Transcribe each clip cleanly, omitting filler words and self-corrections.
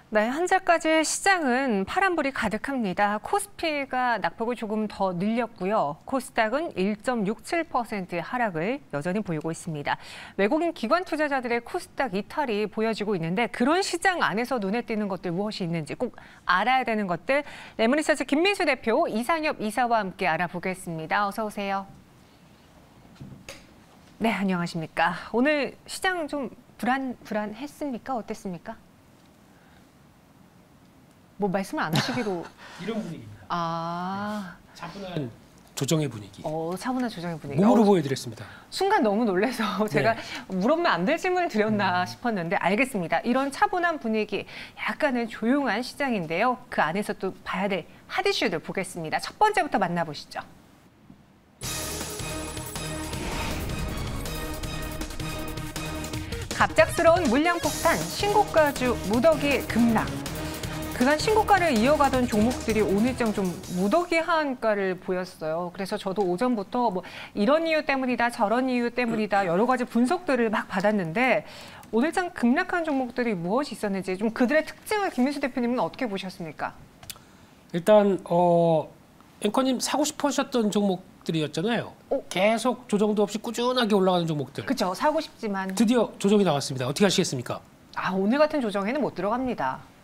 네, 현재까지 시장은 파란불이 가득합니다. 코스피가 낙폭을 조금 더 늘렸고요. 코스닥은 1.67% 하락을 여전히 보이고 있습니다. 외국인 기관 투자자들의 코스닥 이탈이 보여지고 있는데 그런 시장 안에서 눈에 띄는 것들 무엇이 있는지 꼭 알아야 되는 것들 레몬리서치 김민수 대표, 이상엽 이사와 함께 알아보겠습니다. 어서 오세요. 네, 안녕하십니까. 오늘 시장 좀 불안했습니까? 어땠습니까? 뭐 말씀을 안 하시기로. 이런 분위기입니다. 아. 네. 차분한 조정의 분위기. 차분한 조정의 분위기. 몸으로 보여드렸습니다. 순간 너무 놀라서 제가 물으면 안 될 질문을 드렸나 싶었는데 알겠습니다. 이런 차분한 분위기, 약간은 조용한 시장인데요. 그 안에서 또 봐야 될 핫 이슈들 보겠습니다. 첫 번째부터 만나보시죠. 갑작스러운 물량 폭탄, 신고가주 무더기 급락. 그간 신고가를 이어가던 종목들이 오늘장 좀 무더기 하한가를 보였어요. 그래서 저도 오전부터 뭐 이런 이유 때문이다, 저런 이유 때문이다 여러 가지 분석들을 막 받았는데 오늘장 급락한 종목들이 무엇이 있었는지 좀 그들의 특징을 김민수 대표님은 어떻게 보셨습니까? 일단 앵커님 사고 싶으셨던 종목들이었잖아요. 계속 조정도 없이 꾸준하게 올라가는 종목들. 그렇죠. 사고 싶지만 드디어 조정이 나왔습니다. 어떻게 하시겠습니까? 오늘 같은 조정에는 못 들어갑니다.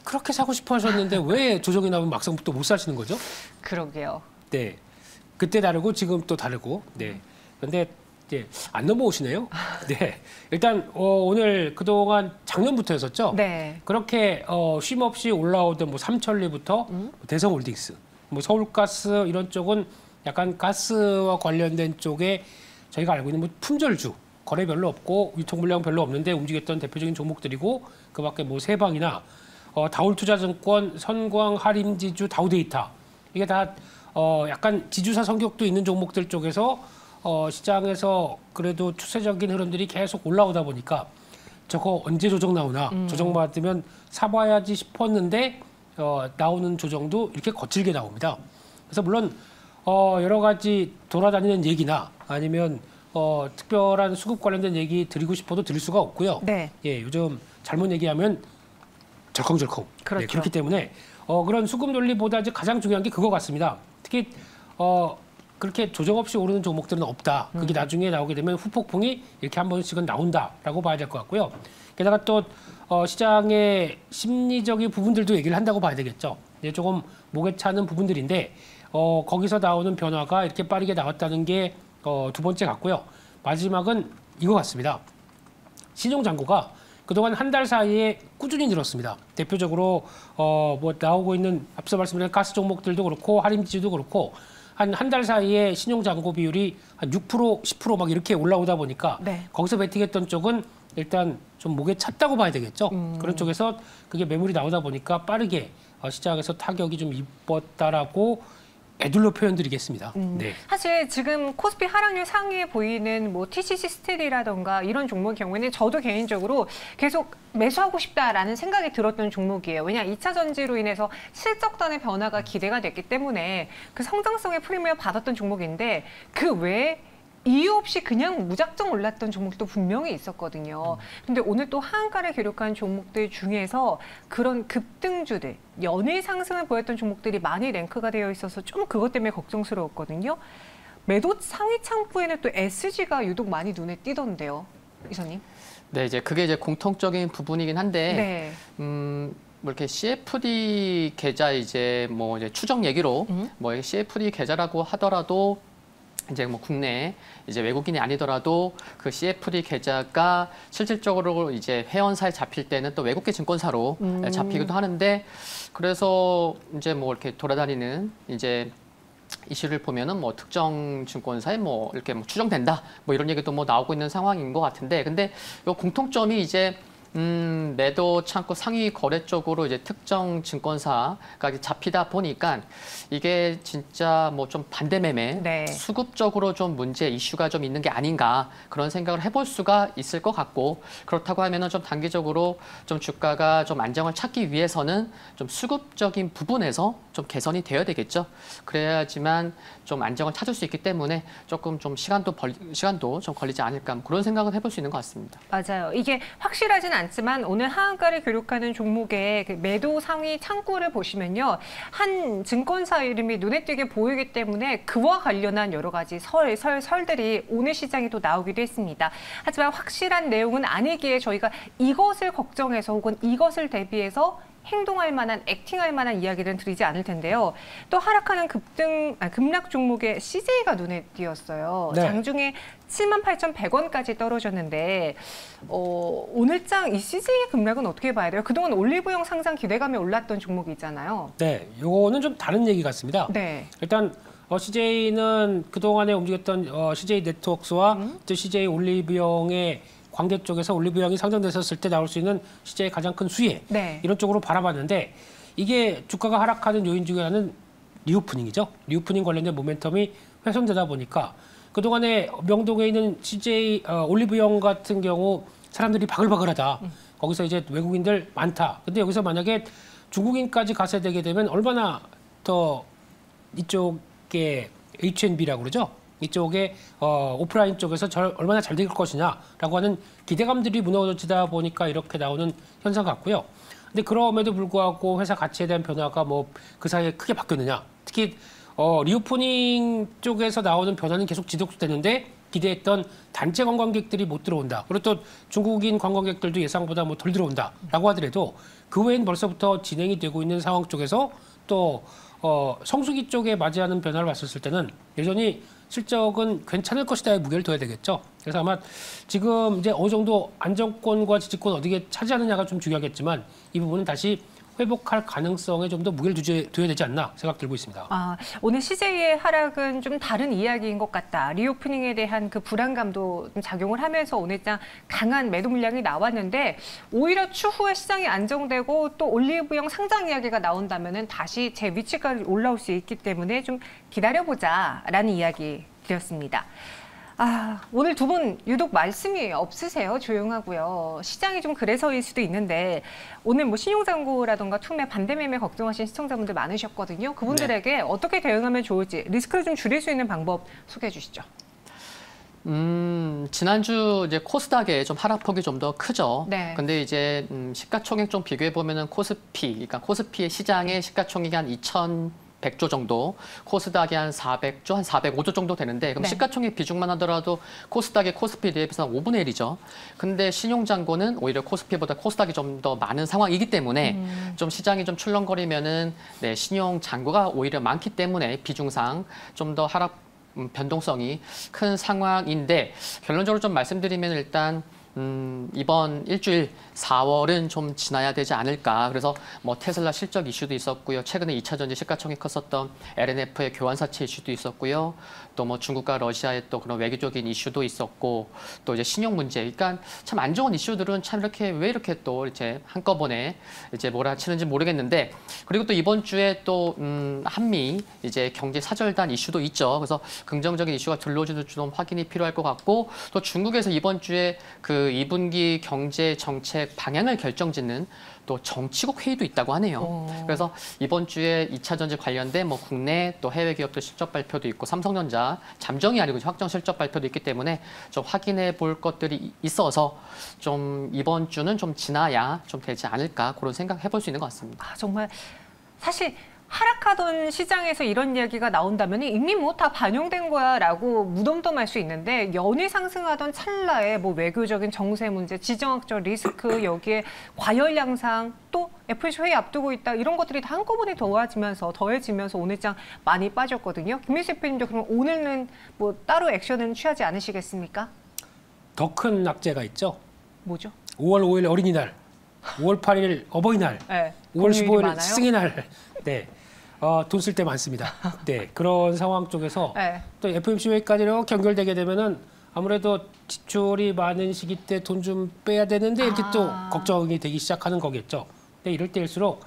그렇게 사고 싶어 하셨는데 왜 조정이 나오면 막상 또 못 사시는 거죠? 그러게요. 네. 그때 다르고 지금 또 다르고. 네. 그런데 이제 안 넘어오시네요. 네. 일단 오늘 그동안 작년부터였었죠. 네. 그렇게 쉼 없이 올라오던 뭐 삼천리부터 대성홀딩스, 뭐 서울가스 이런 쪽은 약간 가스와 관련된 쪽에 저희가 알고 있는 뭐 품절주, 거래 별로 없고 유통 물량 별로 없는데 움직였던 대표적인 종목들이고 그밖에 뭐 세방이나 다올투자증권, 선광, 하림지주, 다우데이터 이게 다 약간 지주사 성격도 있는 종목들 쪽에서 시장에서 그래도 추세적인 흐름들이 계속 올라오다 보니까 저거 언제 조정 나오나 조정 받으면 사봐야지 싶었는데 나오는 조정도 이렇게 거칠게 나옵니다. 그래서 물론 여러 가지 돌아다니는 얘기나 아니면 특별한 수급 관련된 얘기 드리고 싶어도 드릴 수가 없고요. 네. 예, 요즘 잘못 얘기하면 절컹절컹. 그렇죠. 네, 그렇기 때문에 그런 수급 논리보다 이제 가장 중요한 게 그거 같습니다. 특히 그렇게 조정 없이 오르는 종목들은 없다. 그게 나중에 나오게 되면 후폭풍이 이렇게 한 번씩은 나온다라고 봐야 될 것 같고요. 게다가 또 시장의 심리적인 부분들도 얘기를 한다고 봐야 되겠죠. 이제 조금 목에 차는 부분들인데 거기서 나오는 변화가 이렇게 빠르게 나왔다는 게 두 번째 같고요. 마지막은 이거 같습니다. 신용잔고가 그동안 한 달 사이에 꾸준히 늘었습니다. 대표적으로 뭐 나오고 있는 앞서 말씀드린 가스 종목들도 그렇고 하림지주도 그렇고 한 달 사이에 신용잔고 비율이 한 6%, 10% 막 이렇게 올라오다 보니까 거기서 베팅했던 쪽은 일단 좀 목에 찼다고 봐야 되겠죠. 그런 쪽에서 그게 매물이 나오다 보니까 빠르게 시장에서 타격이 좀 입었다라고 애둘러 표현드리겠습니다. 네. 사실 지금 코스피 하락률 상위에 보이는 뭐 TCC 스틸이라던가 이런 종목의 경우에는 저도 개인적으로 계속 매수하고 싶다라는 생각이 들었던 종목이에요. 왜냐 2차 전지로 인해서 실적단의 변화가 기대가 됐기 때문에 그 성장성의 프리미엄을 받았던 종목인데 그 외에 이유 없이 그냥 무작정 올랐던 종목도 분명히 있었거든요. 근데 오늘 또 하한가를 기록한 종목들 중에서 그런 급등주들, 연일 상승을 보였던 종목들이 많이 랭크가 되어 있어서 좀 그것 때문에 걱정스러웠거든요. 매도 상위 창구에는 또 SG가 유독 많이 눈에 띄던데요. 이사님. 네, 이제 그게 이제 공통적인 부분이긴 한데, 뭐 이렇게 CFD 계좌 이제 뭐 이제 추정 얘기로 뭐 CFD 계좌라고 하더라도 이제 뭐 국내 이제 외국인이 아니더라도 그 CFD 계좌가 실질적으로 이제 회원사에 잡힐 때는 또 외국계 증권사로 잡히기도 하는데 그래서 이제 뭐 이렇게 돌아다니는 이제 이슈를 보면은 뭐 특정 증권사에 뭐 이렇게 뭐 추정된다 뭐 이런 얘기도 뭐 나오고 있는 상황인 것 같은데 근데 이 공통점이 이제 매도 창구 상위 거래 쪽으로 이제 특정 증권사가 잡히다 보니까 이게 진짜 뭐 좀 반대 매매, 수급적으로 좀 문제 이슈가 좀 있는 게 아닌가 그런 생각을 해볼 수가 있을 것 같고 그렇다고 하면은 좀 단기적으로 좀 주가가 좀 안정을 찾기 위해서는 좀 수급적인 부분에서 좀 개선이 되어야 되겠죠. 그래야지만 좀 안정을 찾을 수 있기 때문에 조금 좀 시간도 좀 걸리지 않을까 그런 생각을 해볼 수 있는 것 같습니다. 맞아요. 이게 확실하진 않지만 오늘 하한가를 기록하는 종목의 그 매도 상위 창구를 보시면요. 한 증권사 이름이 눈에 띄게 보이기 때문에 그와 관련한 여러 가지 설들이 오늘 시장에 또 나오기도 했습니다. 하지만 확실한 내용은 아니기에 저희가 이것을 걱정해서 혹은 이것을 대비해서 행동할 만한, 액팅할 만한 이야기는 드리지 않을 텐데요. 또 하락하는 급락 종목의 CJ가 눈에 띄었어요. 네. 장중에 78,100원까지 떨어졌는데 오늘장 이 CJ의 급락은 어떻게 봐야 돼요? 그동안 올리브영 상장 기대감이 올랐던 종목이 있잖아요. 네, 요거는 좀 다른 얘기 같습니다. 네. 일단 CJ는 그동안에 움직였던 CJ 네트워크스와 또 CJ 올리브영의 관계 쪽에서 올리브영이 상장됐었을 때 나올 수 있는 CJ의 가장 큰 수혜 네. 이런 쪽으로 바라봤는데 이게 주가가 하락하는 요인 중에 하나는 리오프닝이죠. 리오프닝 관련된 모멘텀이 훼손되다 보니까 그동안에 명동에 있는 CJ 올리브영 같은 경우 사람들이 바글바글하다. 거기서 이제 외국인들 많다. 근데 여기서 만약에 중국인까지 가세되게 되면 얼마나 더 이쪽에 H&B라고 그러죠. 이쪽에 오프라인 쪽에서 얼마나 잘 될 것이냐라고 하는 기대감들이 무너지다 보니까 이렇게 나오는 현상 같고요. 근데 그럼에도 불구하고 회사 가치에 대한 변화가 뭐 그 사이에 크게 바뀌었느냐. 특히 리오프닝 쪽에서 나오는 변화는 계속 지속되는데 기대했던 단체 관광객들이 못 들어온다. 그리고 또 중국인 관광객들도 예상보다 뭐 덜 들어온다라고 하더라도 그 외엔 벌써부터 진행이 되고 있는 상황 쪽에서 또 성수기 쪽에 맞이하는 변화를 봤었을 때는 여전히 실적은 괜찮을 것이다의 무게를 둬야 되겠죠. 그래서 아마 지금 이제 어느 정도 안정권과 지지권 어디게 차지하느냐가 좀 중요하겠지만 이 부분은 다시 회복할 가능성에 좀 더 무게를 둬야 되지 않나 생각 들고 있습니다. 오늘 CJ의 하락은 좀 다른 이야기인 것 같다. 리오프닝에 대한 그 불안감도 좀 작용을 하면서 오늘장 강한 매도 물량이 나왔는데 오히려 추후에 시장이 안정되고 또 올리브영 상장 이야기가 나온다면은 다시 제 위치까지 올라올 수 있기 때문에 좀 기다려보자라는 이야기 드렸습니다. 오늘 두 분 유독 말씀이 없으세요. 조용하고요. 시장이 좀 그래서일 수도 있는데 오늘 뭐 신용잔고라던가 투매 반대매매 걱정하신 시청자분들 많으셨거든요. 그분들에게 어떻게 대응하면 좋을지 리스크를 좀 줄일 수 있는 방법 소개해 주시죠. 지난주 이제 코스닥의 좀 하락폭이 좀 더 크죠. 네. 근데 이제 시가총액 좀 비교해 보면은 그러니까 코스피의 시장의 시가총액이 한 2,100조 정도, 코스닥이 한 400조, 한 405조 정도 되는데 그럼 네. 시가총액 비중만 하더라도 코스닥의 코스피 대비해서 한 5분의 1이죠. 근데 신용잔고는 오히려 코스피보다 코스닥이 좀 더 많은 상황이기 때문에 좀 시장이 좀 출렁거리면은 신용잔고가 오히려 많기 때문에 비중상 좀 더 하락 변동성이 큰 상황인데 결론적으로 좀 말씀드리면 일단 이번 일주일 4월은 좀 지나야 되지 않을까. 그래서 뭐 테슬라 실적 이슈도 있었고요. 최근에 2차 전지 시가총액 컸었던 LNF의 교환사채 이슈도 있었고요. 또 뭐 중국과 러시아의 또 그런 외교적인 이슈도 있었고 또 이제 신용 문제. 그러니까 참 안 좋은 이슈들은 참 이렇게 왜 이렇게 또 이제 한꺼번에 이제 몰아치는지 모르겠는데 그리고 또 이번 주에 또 한미 이제 경제 사절단 이슈도 있죠. 그래서 긍정적인 이슈가 들러오지도 좀 확인이 필요할 것 같고 또 중국에서 이번 주에 그 2분기 경제 정책 방향을 결정짓는 또 정치국 회의도 있다고 하네요. 그래서 이번 주에 2차 전지 관련된 뭐 국내 또 해외 기업들 실적 발표도 있고 삼성전자 잠정이 아니고 확정 실적 발표도 있기 때문에 좀 확인해 볼 것들이 있어서 좀 이번 주는 좀 지나야 좀 되지 않을까 그런 생각 해볼 수 있는 것 같습니다. 정말 사실 하락하던 시장에서 이런 이야기가 나온다면 이미 뭐 다 반영된 거야라고 무덤덤할 수 있는데 연일 상승하던 찰나에 뭐 외교적인 정세 문제, 지정학적 리스크 여기에 과열 양상 또 FOMC 회의 앞두고 있다 이런 것들이 다 한꺼번에 더해지면서 오늘장 많이 빠졌거든요. 김민수 대표님도 그럼 오늘은 뭐 따로 액션은 취하지 않으시겠습니까? 더 큰 악재가 있죠. 뭐죠? 5월 5일 어린이날, 5월 8일 어버이날, 네, 5월 15일 많아요? 스승의 날. 네. 돈 쓸 때 많습니다. 네, 그런 상황 쪽에서 네. 또 FOMC 회의까지 이렇게 연결되게 되면은 아무래도 지출이 많은 시기 때 돈 좀 빼야 되는데 이렇게 또 걱정이 되기 시작하는 거겠죠. 근데 이럴 때일수록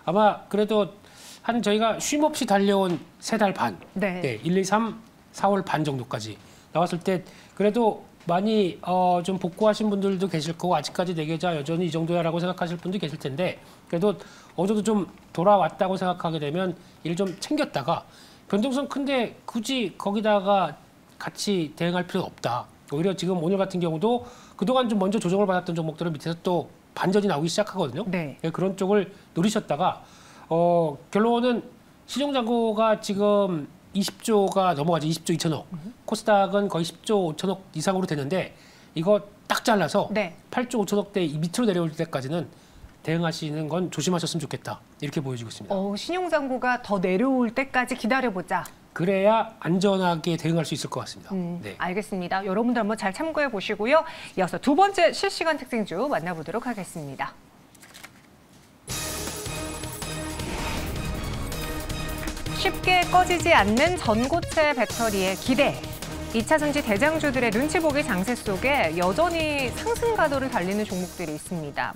아마 그래도 한 저희가 쉼 없이 달려온 3달 반, 네. 1, 2, 3, 4월 반 정도까지 나왔을 때 그래도 많이 좀 복구하신 분들도 계실 거고 아직까지 내 계좌 여전히 이 정도야라고 생각하실 분도 계실 텐데 그래도 어느 정도 좀 돌아왔다고 생각하게 되면 일 좀 챙겼다가 변동성 큰데 굳이 거기다가 같이 대응할 필요는 없다. 오히려 지금 오늘 같은 경우도 그동안 좀 먼저 조정을 받았던 종목들은 밑에서 또 반전이 나오기 시작하거든요. 네. 그런 쪽을 노리셨다가 결론은 신용잔고가 지금 20조가 넘어가죠. 20조 2천억. 코스닥은 거의 10조 5천억 이상으로 되는데 이거 딱 잘라서 네. 8조 5천억대 밑으로 내려올 때까지는 대응하시는 건 조심하셨으면 좋겠다. 이렇게 보여지고 있습니다. 신용잔고가 더 내려올 때까지 기다려보자. 그래야 안전하게 대응할 수 있을 것 같습니다. 네. 알겠습니다. 여러분들 한번 잘 참고해 보시고요. 이어서 두 번째 실시간 특징주 만나보도록 하겠습니다. 쉽게 꺼지지 않는 전고체 배터리의 기대. 2차 전지 대장주들의 눈치 보기 장세 속에 여전히 상승 가도를 달리는 종목들이 있습니다.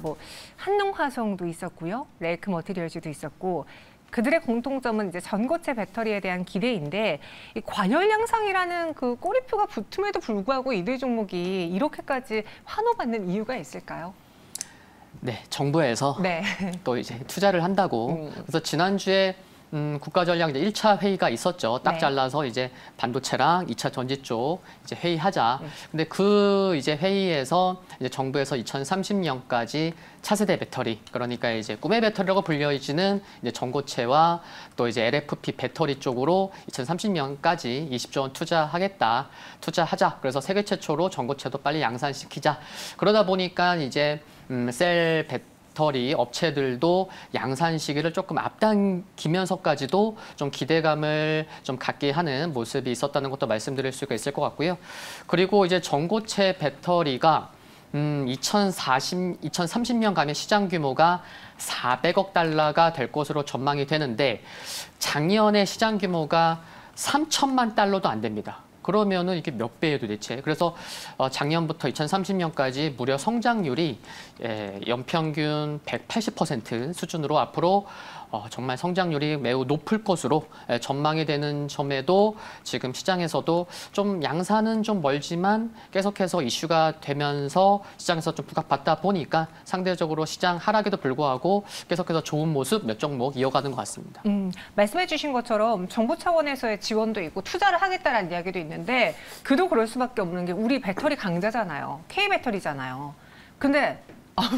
한농화성도 있었고요. 레이크 머티리얼즈도 있었고 그들의 공통점은 이제 전고체 배터리에 대한 기대인데 이 과열 양상이라는 그 꼬리표가 붙음에도 불구하고 이들 종목이 이렇게까지 환호받는 이유가 있을까요? 네, 정부에서 네. 또 이제 투자를 한다고. 그래서 지난주에 국가전략 이제 1차 회의가 있었죠. 딱 네. 잘라서 이제 반도체랑 2차 전지 쪽 이제 회의하자. 근데 그 이제 회의에서 이제 정부에서 2030년까지 차세대 배터리, 그러니까 이제 꿈의 배터리라고 불려지는 이제 전고체와 또 이제 LFP 배터리 쪽으로 2030년까지 20조 원 투자하자. 그래서 세계 최초로 전고체도 빨리 양산시키자. 그러다 보니까 이제 셀 배터리 업체들도 양산 시기를 조금 앞당기면서까지도 좀 기대감을 좀 갖게 하는 모습이 있었다는 것도 말씀드릴 수가 있을 것 같고요. 그리고 이제 전고체 배터리가 2030년 가면 시장 규모가 400억 달러가 될 것으로 전망이 되는데 작년에 시장 규모가 3천만 달러도 안 됩니다. 그러면은 이게 몇 배예요 도대체? 그래서 작년부터 2030년까지 무려 성장률이 연평균 180% 수준으로 앞으로 정말 성장률이 매우 높을 것으로 전망이 되는 점에도 지금 시장에서도 좀 양산은 좀 멀지만 계속해서 이슈가 되면서 시장에서 좀 부각받다 보니까 상대적으로 시장 하락에도 불구하고 계속해서 좋은 모습 몇 종목 이어가는 것 같습니다. 말씀해 주신 것처럼 정부 차원에서의 지원도 있고 투자를 하겠다라는 이야기도 있는데 그도 그럴 수밖에 없는 게 우리 배터리 강자잖아요. K배터리잖아요. 근데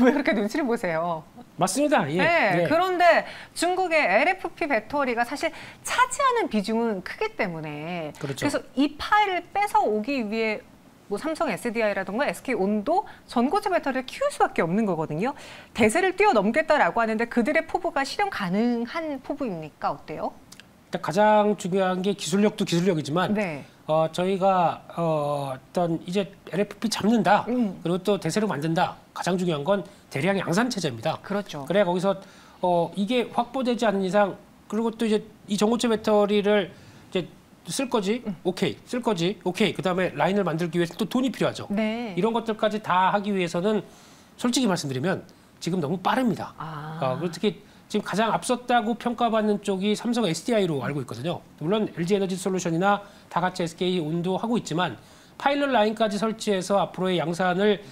왜 이렇게 눈치를 보세요? 맞습니다. 예. 네, 네. 그런데 중국의 LFP 배터리가 사실 차지하는 비중은 크기 때문에 그렇죠. 그래서 이 파일을 뺏어 오기 위해 삼성 SDI라든가 SK온도 전고체 배터리를 키울 수밖에 없는 거거든요. 대세를 뛰어넘겠다라고 하는데 그들의 포부가 실현 가능한 포부입니까? 어때요? 일단 가장 중요한 게 기술력도 기술력이지만 네. 저희가 어떤 이제 LFP 잡는다 그리고 또 대세를 만든다. 가장 중요한 건 대량 양산 체제입니다. 그렇죠. 그래야 거기서 이게 확보되지 않는 이상 그리고 또 이제 이 전고체 배터리를 이제 쓸 거지 오케이 쓸 거지 오케이 그다음에 라인을 만들기 위해서 또 돈이 필요하죠. 네. 이런 것들까지 다 하기 위해서는 솔직히 말씀드리면 지금 너무 빠릅니다. 그리고 특히 지금 가장 앞섰다고 평가받는 쪽이 삼성 SDI로 알고 있거든요. 물론 LG 에너지 솔루션이나 다 같이 SK온도 하고 있지만 파일럿 라인까지 설치해서 앞으로의 양산을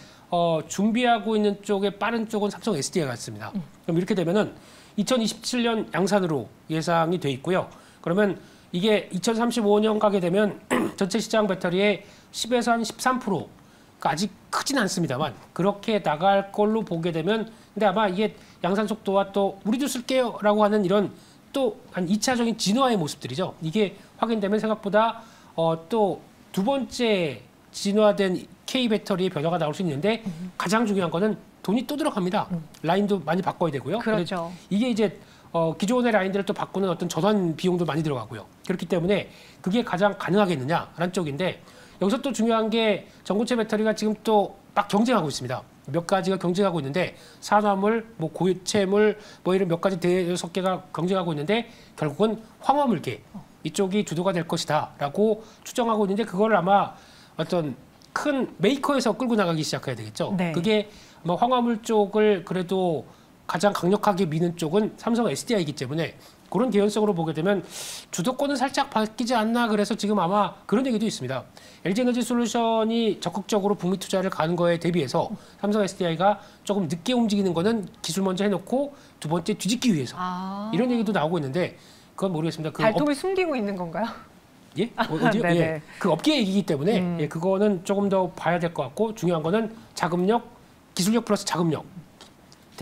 준비하고 있는 쪽에 빠른 쪽은 삼성 SDI 같습니다. 그럼 이렇게 되면은 2027년 양산으로 예상이 돼 있고요. 그러면 이게 2035년 가게 되면 전체 시장 배터리의 10에서 한 13%가 아직 크진 않습니다만 그렇게 나갈 걸로 보게 되면 근데 아마 이게 양산 속도와 또 우리도 쓸게요라고 하는 이런 또 한 2차적인 진화의 모습들이죠. 이게 확인되면 생각보다 또 두 번째 진화된 K 배터리의 변화가 나올 수 있는데 가장 중요한 거는 돈이 또 들어갑니다. 라인도 많이 바꿔야 되고요. 그렇죠. 이게 이제 기존의 라인들을 또 바꾸는 어떤 전환 비용도 많이 들어가고요. 그렇기 때문에 그게 가장 가능하겠느냐라는 쪽인데 여기서 또 중요한 게 전고체 배터리가 지금 또 막 경쟁하고 있습니다. 몇 가지가 경쟁하고 있는데 산화물, 고체물 이런 몇 가지 대여섯 개가 경쟁하고 있는데 결국은 황화물계 이쪽이 주도가 될 것이다라고 추정하고 있는데 그걸 아마 어떤 큰 메이커에서 끌고 나가기 시작해야 되겠죠. 네. 그게 아마 황화물 쪽을 그래도 가장 강력하게 미는 쪽은 삼성 SDI이기 때문에 그런 개연성으로 보게 되면 주도권은 살짝 바뀌지 않나 그래서 지금 아마 그런 얘기도 있습니다. LG에너지 솔루션이 적극적으로 북미 투자를 가는 거에 대비해서 삼성 SDI가 조금 늦게 움직이는 거는 기술 먼저 해놓고 두 번째 뒤집기 위해서 이런 얘기도 나오고 있는데 그건 모르겠습니다. 발톱을 숨기고 있는 건가요? 예? 어디요? 예. 그 업계 얘기이기 때문에 예, 그거는 조금 더 봐야 될 것 같고 중요한 거는 자금력, 기술력 플러스 자금력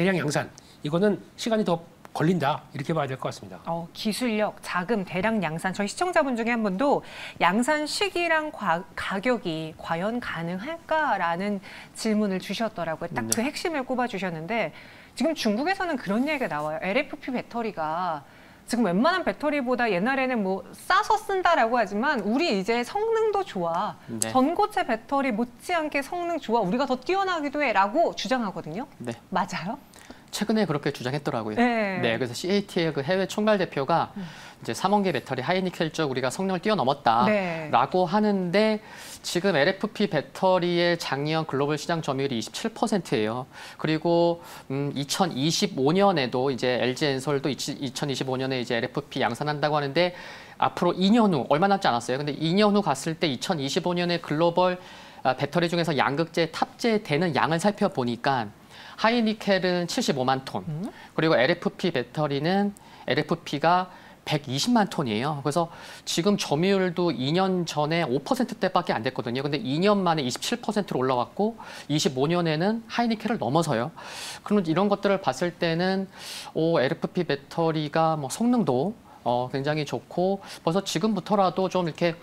대량 양산 이거는 시간이 더 걸린다 이렇게 봐야 될 것 같습니다. 기술력, 자금, 대량 양산. 저희 시청자분 중에 한 분도 양산 시기랑 가격이 과연 가능할까라는 질문을 주셨더라고요. 딱 그 핵심을 꼽아주셨는데 지금 중국에서는 그런 얘기가 나와요. LFP 배터리가 지금 웬만한 배터리보다 옛날에는 뭐 싸서 쓴다라고 하지만 우리 이제 성능도 좋아. 네. 전고체 배터리 못지않게 성능 좋아. 우리가 더 뛰어나기도 해라고 주장하거든요. 네. 맞아요? 최근에 그렇게 주장했더라고요. 네. 그래서 CAT의 그 해외 총괄 대표가 이제 3원계 배터리 하이니켈 쪽 우리가 성능을 뛰어넘었다라고 하는데 지금 LFP 배터리의 작년 글로벌 시장 점유율이 27%예요. 그리고 2025년에도 이제 LG 엔솔도 2025년에 이제 LFP 양산한다고 하는데 앞으로 2년 후 얼마 남지 않았어요. 근데 2년 후 갔을 때 2025년에 글로벌 배터리 중에서 양극재 탑재되는 양을 살펴보니까 하이니켈은 75만 톤, 그리고 LFP 배터리는 LFP가 120만 톤이에요. 그래서 지금 점유율도 2년 전에 5%대밖에 안 됐거든요. 근데 2년 만에 27%로 올라왔고 25년에는 하이니켈을 넘어서요. 그럼 이런 것들을 봤을 때는 LFP 배터리가 뭐 성능도 굉장히 좋고 벌써 지금부터라도 좀 이렇게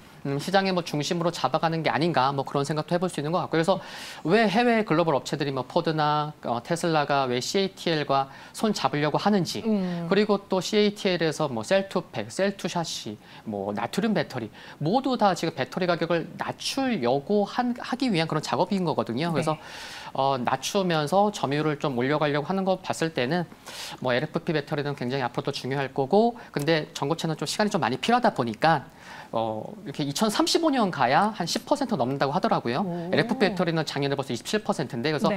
시장의 뭐 중심으로 잡아가는 게 아닌가 뭐 그런 생각도 해볼 수 있는 것 같고요. 그래서 왜 해외 글로벌 업체들이 뭐 포드나 테슬라가 왜 CATL과 손 잡으려고 하는지 그리고 또 CATL에서 뭐 셀투팩, 셀투샤시, 뭐 나트륨 배터리 모두 다 지금 배터리 가격을 낮추려고 하기 위한 그런 작업인 거거든요. 그래서 낮추면서 점유율을 좀 올려가려고 하는 거 봤을 때는 뭐 LFP 배터리는 굉장히 앞으로도 중요할 거고 근데 전고체는 좀 시간이 좀 많이 필요하다 보니까 이렇게 2035년 가야 한 10% 넘는다고 하더라고요. LFP 배터리는 작년에 벌써 27%인데 그래서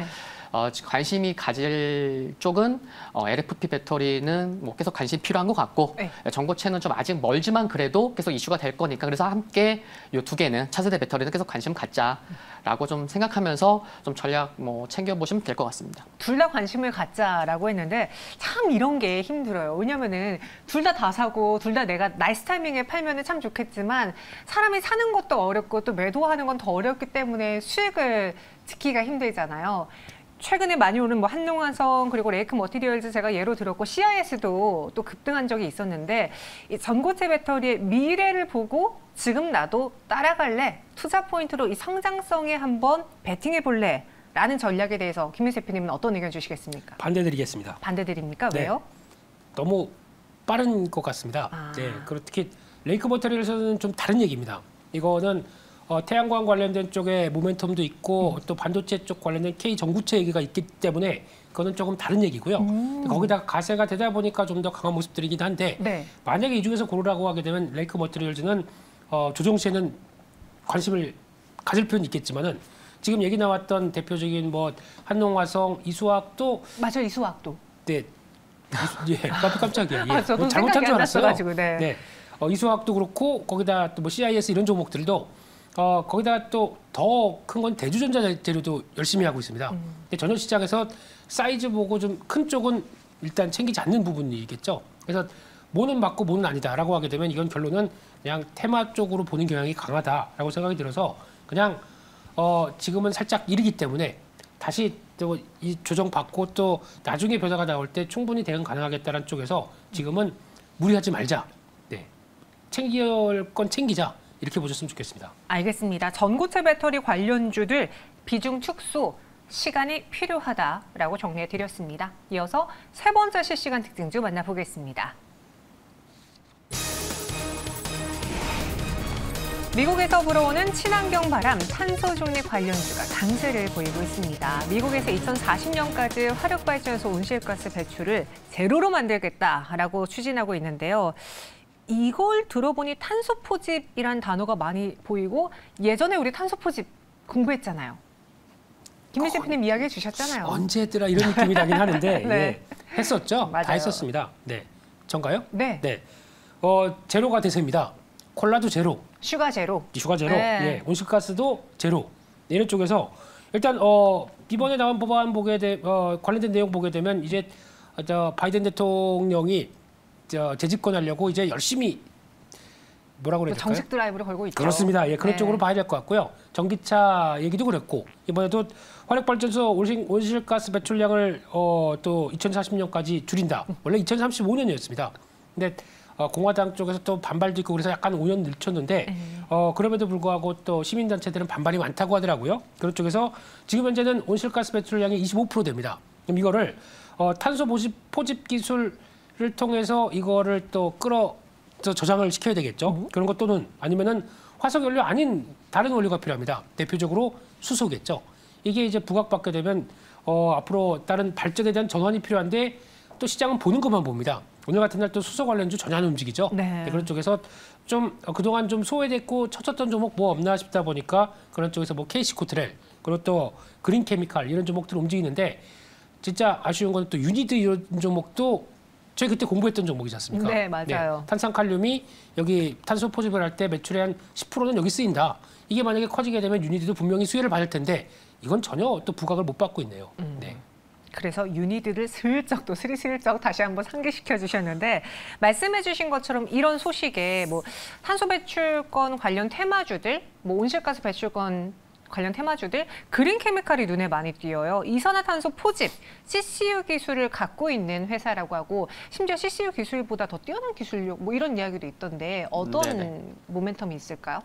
관심이 가질 쪽은 LFP 배터리는 뭐 계속 관심 필요한 것 같고 전고체는 좀 아직 멀지만 그래도 계속 이슈가 될 거니까 그래서 함께 이 두 개는 차세대 배터리는 계속 관심 갖자라고 좀 생각하면서 좀 전략 뭐 챙겨보시면 될 것 같습니다. 둘 다 관심을 갖자라고 했는데 참 이런 게 힘들어요. 왜냐면은 둘 다 사고 둘 다 내가 나이스 타이밍에 팔면은 참 좋겠지만 사람이 사는 것도 어렵고 또 매도하는 건 더 어렵기 때문에 수익을 지키기가 힘들잖아요. 최근에 많이 오른 뭐 한농화성 그리고 레이크 머티리얼즈 제가 예로 들었고 CIS도 또 급등한 적이 있었는데 이 전고체 배터리의 미래를 보고 지금 나도 따라갈래? 투자 포인트로 이 성장성에 한번 베팅해 볼래? 라는 전략에 대해서 김민수 대표님은 어떤 의견 주시겠습니까? 반대드리겠습니다. 반대드립니까? 왜요? 너무 빠른 것 같습니다. 네, 그리고 특히 레이크 머티리얼즈는 좀 다른 얘기입니다. 이거는 태양광 관련된 쪽에 모멘텀도 있고 또 반도체 쪽 관련된 K 전구체 얘기가 있기 때문에 그거는 조금 다른 얘기고요. 거기다가 가세가 되다 보니까 좀 더 강한 모습들이긴 한데 만약에 이 중에서 고르라고 하게 되면 레이크 머티리얼즈는 조정 시에는 관심을 가질 필요는 있겠지만은 지금 얘기 나왔던 대표적인 뭐 한농화성, 이수화학도 맞아요, 이수화학도. 네, 깜짝이야. 예. 저도 잘못한 줄 알았어요. 네. 이수화학도 그렇고 거기다 또 뭐 CIS 이런 종목들도 거기다가 또 더 큰 건 대주전자 재료도 열심히 하고 있습니다. 근데 전혀 시장에서 사이즈 보고 좀 큰 쪽은 일단 챙기지 않는 부분이겠죠. 그래서 뭐는 맞고 뭐는 아니다라고 하게 되면 이건 결론은 그냥 테마 쪽으로 보는 경향이 강하다라고 생각이 들어서 그냥 지금은 살짝 이르기 때문에 다시 또 이 조정 받고 또 나중에 변화가 나올 때 충분히 대응 가능하겠다는 쪽에서 지금은 무리하지 말자. 네. 챙길 건 챙기자. 이렇게 보셨으면 좋겠습니다. 알겠습니다. 전고체 배터리 관련주들 비중 축소 시간이 필요하다라고 정리해드렸습니다. 이어서 세 번째 실시간 특징주 만나보겠습니다. 미국에서 불어오는 친환경 바람, 탄소 중립 관련주가 강세를 보이고 있습니다. 미국에서 2040년까지 화력발전소 온실가스 배출을 제로로 만들겠다라고 추진하고 있는데요. 이걸 들어보니 탄소 포집이란 단어가 많이 보이고 예전에 우리 탄소 포집 공부했잖아요. 김민수 대표님 이야기해 주셨잖아요. 언제 했더라 이런 느낌이 나긴 하는데 네. 예, 했었죠. 맞아요. 다 했었습니다. 네, 전가요? 네. 제로가 대세입니다. 콜라도 제로. 슈가 제로. 슈가 제로. 네. 예, 온실가스도 제로. 이런 쪽에서 일단 이번에 나온 법안 관련된 내용 보게 되면 이제 바이든 대통령이 재집권하려고 이제 열심히 뭐라고 그래야 될까요? 정식 드라이브를 걸고 있죠. 그렇습니다. 예, 그런 쪽으로 봐야 될 것 같고요. 전기차 얘기도 그랬고 이번에도 화력발전소 온실가스 배출량을 또 2040년까지 줄인다. 원래 2035년이었습니다. 근데 공화당 쪽에서 또 반발도 있고 그래서 약간 5년 늦췄는데 그럼에도 불구하고 또 시민단체들은 반발이 많다고 하더라고요. 그런 쪽에서 지금 현재는 온실가스 배출량이 25% 됩니다. 그럼 이거를 탄소 포집 기술을 통해서 이거를 또 저장을 시켜야 되겠죠. 그런 것 또는 아니면은 화석연료 아닌 다른 원료가 필요합니다. 대표적으로 수소겠죠. 이게 이제 부각받게 되면 앞으로 다른 발전에 대한 전환이 필요한데 또 시장은 보는 것만 봅니다. 오늘 같은 날 또 수소 관련주 전혀 안 움직이죠. 네. 그런 쪽에서 좀 그동안 좀 소외됐고 쳐쳤던 종목 뭐 없나 싶다 보니까 그런 쪽에서 뭐 KC코트렐 그리고 또 그린케미칼 이런 종목들 움직이는데 진짜 아쉬운 건 또 유니드 이런 종목도 저희 그때 공부했던 종목이지 않습니까? 네, 맞아요. 네, 탄산칼륨이 여기 탄소 포집을 할 때 매출의 한 10%는 여기 쓰인다. 이게 만약에 커지게 되면 유니드도 분명히 수혜를 받을 텐데 이건 전혀 또 부각을 못 받고 있네요. 네. 그래서 유니드를 슬쩍 또 스리슬쩍 다시 한번 상기시켜 주셨는데 말씀해 주신 것처럼 이런 소식에 뭐 탄소 배출권 관련 테마주들, 뭐 온실가스 배출권 관련 테마주들, 그린 케미칼이 눈에 많이 띄어요. 이산화탄소 포집, CCU 기술을 갖고 있는 회사라고 하고 심지어 CCU 기술보다 더 뛰어난 기술력 뭐 이런 이야기도 있던데 어떤 모멘텀이 있을까요?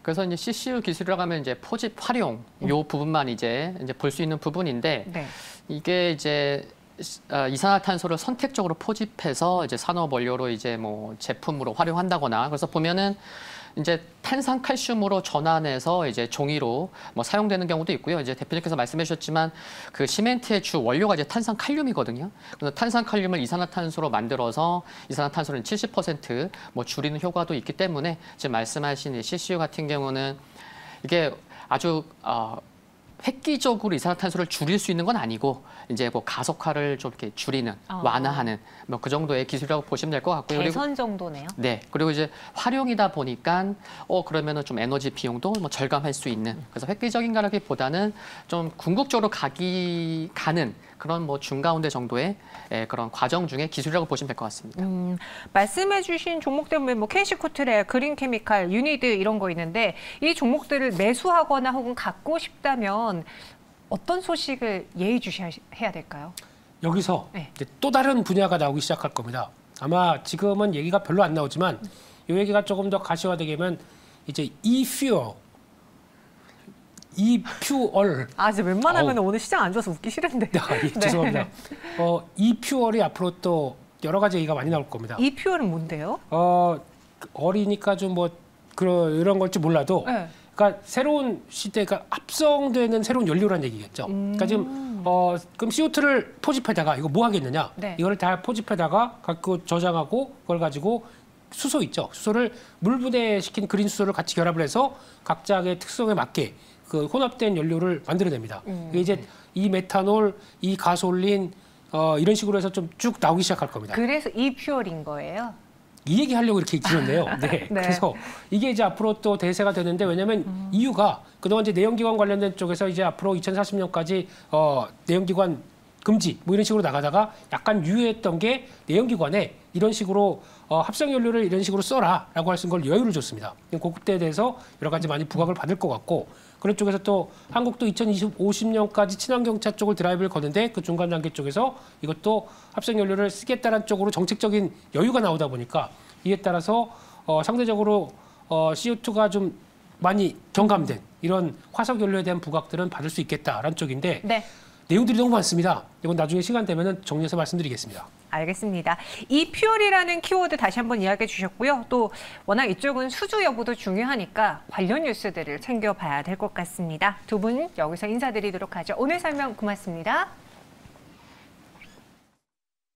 그래서 이제 CCU 기술이라고 하면 이제 포집 활용 요 부분만 이제 볼 수 있는 부분인데 네. 이게 이제 이산화탄소를 선택적으로 포집해서 이제 산업 원료로 이제 뭐 제품으로 활용한다거나 그래서 보면은 이제 탄산칼슘으로 전환해서 이제 종이로 뭐 사용되는 경우도 있고요. 이제 대표님께서 말씀해 주셨지만 그 시멘트의 주 원료가 이제 탄산칼륨이거든요. 그래서 탄산칼륨을 이산화탄소로 만들어서 이산화탄소를 70% 줄이는 효과도 있기 때문에 지금 말씀하신 CCU 같은 경우는 이게 아주 획기적으로 이산화탄소를 줄일 수 있는 건 아니고 이제 뭐 가속화를 좀 이렇게 줄이는 완화하는 뭐 그 정도의 기술이라고 보시면 될 것 같고요. 개선 정도네요. 네. 그리고 이제 활용이다 보니까 그러면은 좀 에너지 비용도 뭐 절감할 수 있는 그래서 획기적인 거라기보다는 좀 궁극적으로 가는 그런 뭐 중가운데 정도의 그런 과정 중에 기술이라고 보시면 될 것 같습니다. 말씀해주신 종목들 보면 뭐 KC코트렐, 그린케미칼, 유니드 이런 거 있는데 이 종목들을 매수하거나 혹은 갖고 싶다면 어떤 소식을 예의주시해야 될까요? 여기서 이제 또 다른 분야가 나오기 시작할 겁니다. 아마 지금은 얘기가 별로 안 나오지만 이 얘기가 조금 더 가시화되면 이제 이퓨얼. 진짜 웬만하면 오늘 시장 안 좋아서 웃기 싫은데. 예, 죄송합니다. 이퓨얼이 앞으로 또 여러 가지 얘기가 많이 나올 겁니다. 이퓨얼은 뭔데요? 어리니까 좀 뭐 이런 걸지 몰라도 그러니까 새로운 시대가 합성되는 새로운 연료라는 얘기겠죠. 그러니까 지금 그럼 CO2를 포집해다가 이거 뭐 하겠느냐? 이거를 다 포집해다가 갖고 저장하고 그걸 가지고 수소 있죠. 수소를 물분해시킨 그린 수소를 같이 결합을 해서 각자의 특성에 맞게 그 혼합된 연료를 만들어냅니다. 이제 이 메탄올, 이 가솔린 이런 식으로 해서 좀 쭉 나오기 시작할 겁니다. 그래서 이퓨얼인 거예요? 이 얘기 하려고 이렇게 길었네요. 네. 그래서 이게 이제 앞으로 또 대세가 되는데 왜냐하면 이유가 그동안 이제 내연기관 관련된 쪽에서 이제 앞으로 2040년까지 내연기관 금지 뭐 이런 식으로 나가다가 약간 유예했던 게 내연기관에 이런 식으로 합성연료를 이런 식으로 써라라고 하는 걸 여유를 줬습니다. 그때에 대해서 여러 가지 많이 부각을 받을 것 같고 그런 쪽에서 또 한국도 2050년까지 친환경차 쪽을 드라이브를 거는데 그 중간 단계 쪽에서 이것도 합성연료를 쓰겠다는 쪽으로 정책적인 여유가 나오다 보니까 이에 따라서 상대적으로 CO2가 좀 많이 경감된 이런 화석연료에 대한 부각들은 받을 수 있겠다라는 쪽인데 내용들이 너무 많습니다. 이건 나중에 시간 되면 정리해서 말씀드리겠습니다. 알겠습니다. 이퓨얼이라는 키워드 다시 한번 이야기해 주셨고요. 또 워낙 이쪽은 수주 여부도 중요하니까 관련 뉴스들을 챙겨봐야 될 것 같습니다. 두 분 여기서 인사드리도록 하죠. 오늘 설명 고맙습니다.